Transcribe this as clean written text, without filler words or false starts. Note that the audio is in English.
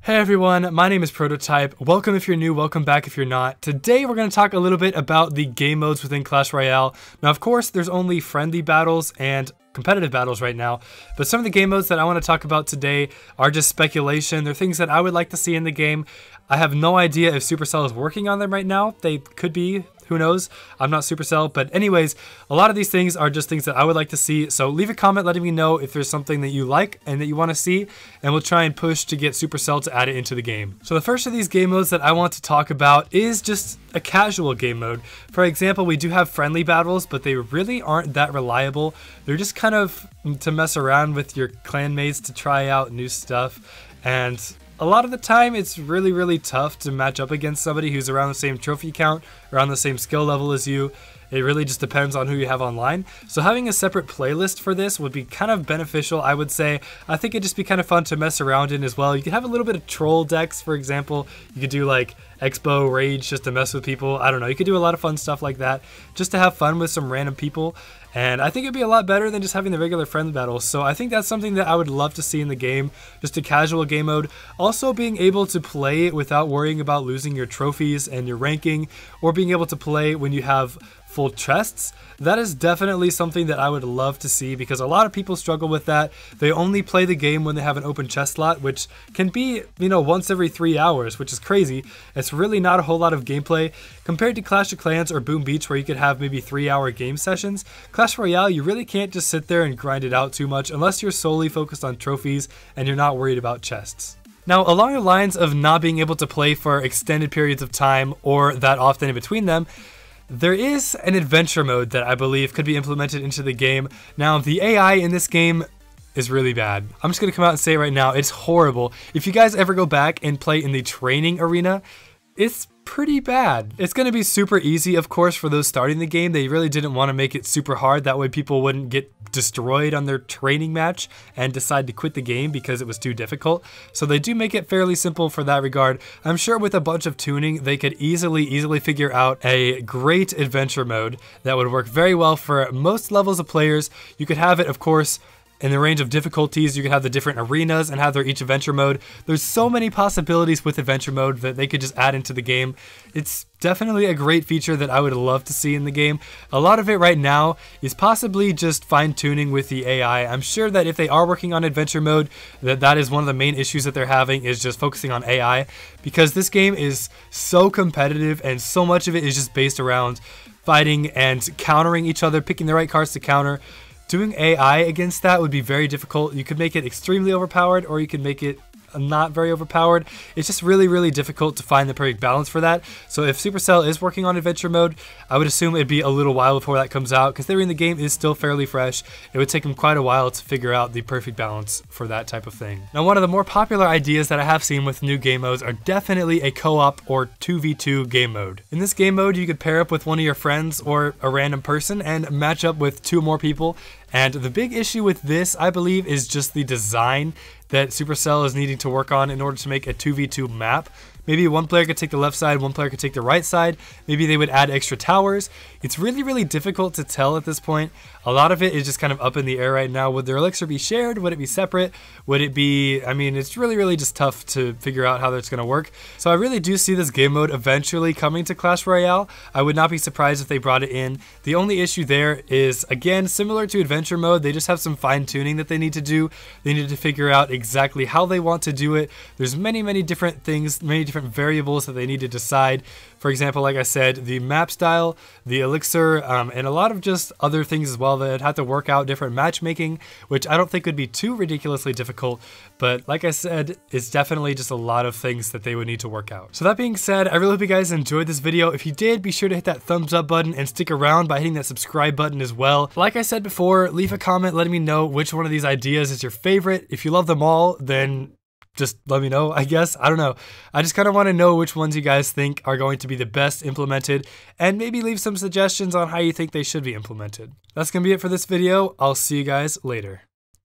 Hey everyone, my name is Prototype. Welcome if you're new, welcome back if you're not. Today we're going to talk a little bit about the game modes within Clash Royale. Now of course there's only friendly battles and competitive battles right now, but some of the game modes that I want to talk about today are just speculation. They're things that I would like to see in the game. I have no idea if Supercell is working on them right now. They could be. Who knows? I'm not Supercell, but anyways, a lot of these things are just things that I would like to see. So leave a comment letting me know if there's something that you like and that you want to see, and we'll try and push to get Supercell to add it into the game. So the first of these game modes that I want to talk about is just a casual game mode. For example, we do have friendly battles, but they really aren't that reliable. They're just kind of to mess around with your clanmates to try out new stuff, and a lot of the time, it's really tough to match up against somebody who's around the same trophy count, around the same skill level as you. It really just depends on who you have online. So having a separate playlist for this would be kind of beneficial, I would say. I think it'd just be kind of fun to mess around in as well. You could have a little bit of troll decks, for example. You could do like Expo Rage just to mess with people. I don't know. You could do a lot of fun stuff like that just to have fun with some random people. And I think it'd be a lot better than just having the regular friendly battles. So I think that's something that I would love to see in the game, just a casual game mode. Also being able to play it without worrying about losing your trophies and your ranking, or being able to play when you have full chests. That is definitely something that I would love to see, because a lot of people struggle with that. They only play the game when they have an open chest slot, which can be, once every 3 hours, which is crazy. It's really not a whole lot of gameplay compared to Clash of Clans or Boom Beach, where you could have maybe 3-hour game sessions. Clash Royale, you really can't just sit there and grind it out too much unless you're solely focused on trophies and you're not worried about chests. Now, along the lines of not being able to play for extended periods of time or that often in between them, there is an adventure mode that I believe could be implemented into the game. Now, the AI in this game is really bad. I'm just gonna come out and say it right now, it's horrible. If you guys ever go back and play in the training arena, it's pretty bad. It's going to be super easy, of course, for those starting the game. They really didn't want to make it super hard. That way people wouldn't get destroyed on their training match and decide to quit the game because it was too difficult. So they do make it fairly simple for that regard. I'm sure with a bunch of tuning, they could easily figure out a great adventure mode that would work very well for most levels of players. You could have it, of course, in the range of difficulties. You could have the different arenas and have their each adventure mode. There's so many possibilities with adventure mode that they could just add into the game. It's definitely a great feature that I would love to see in the game. A lot of it right now is possibly just fine-tuning with the AI. I'm sure that if they are working on adventure mode, that is one of the main issues that they're having, is just focusing on AI, because this game is so competitive and so much of it is just based around fighting and countering each other, picking the right cards to counter. Doing AI against that would be very difficult. You could make it extremely overpowered, or you could make it not very overpowered. It's just really difficult to find the perfect balance for that. So if Supercell is working on adventure mode, I would assume it'd be a little while before that comes out, considering the game is still fairly fresh. It would take them quite a while to figure out the perfect balance for that type of thing. Now, one of the more popular ideas that I have seen with new game modes are definitely a co-op or 2v2 game mode. In this game mode, you could pair up with one of your friends or a random person and match up with 2 more people. And the big issue with this, I believe, is just the design that Supercell is needing to work on in order to make a 2v2 map. Maybe one player could take the left side, one player could take the right side. Maybe they would add extra towers. It's really difficult to tell at this point. A lot of it is just kind of up in the air right now. Would their elixir be shared? Would it be separate? Would it be, it's really just tough to figure out how that's going to work. So I really do see this game mode eventually coming to Clash Royale. I would not be surprised if they brought it in. The only issue there is, again, similar to adventure mode, they just have some fine tuning that they need to do. They need to figure out exactly how they want to do it. There's many different things, many different variables that they need to decide. For example, like I said, the map style, the elixir, and a lot of just other things as well that have to work out, different matchmaking, which I don't think would be too ridiculously difficult. But like I said, it's definitely just a lot of things that they would need to work out. So that being said, I really hope you guys enjoyed this video. If you did, be sure to hit that thumbs up button and stick around by hitting that subscribe button as well. Like I said before, leave a comment letting me know which one of these ideas is your favorite. If you love them all, then just let me know, I guess. I don't know. I just kind of want to know which ones you guys think are going to be the best implemented, and maybe leave some suggestions on how you think they should be implemented. That's going to be it for this video. I'll see you guys later.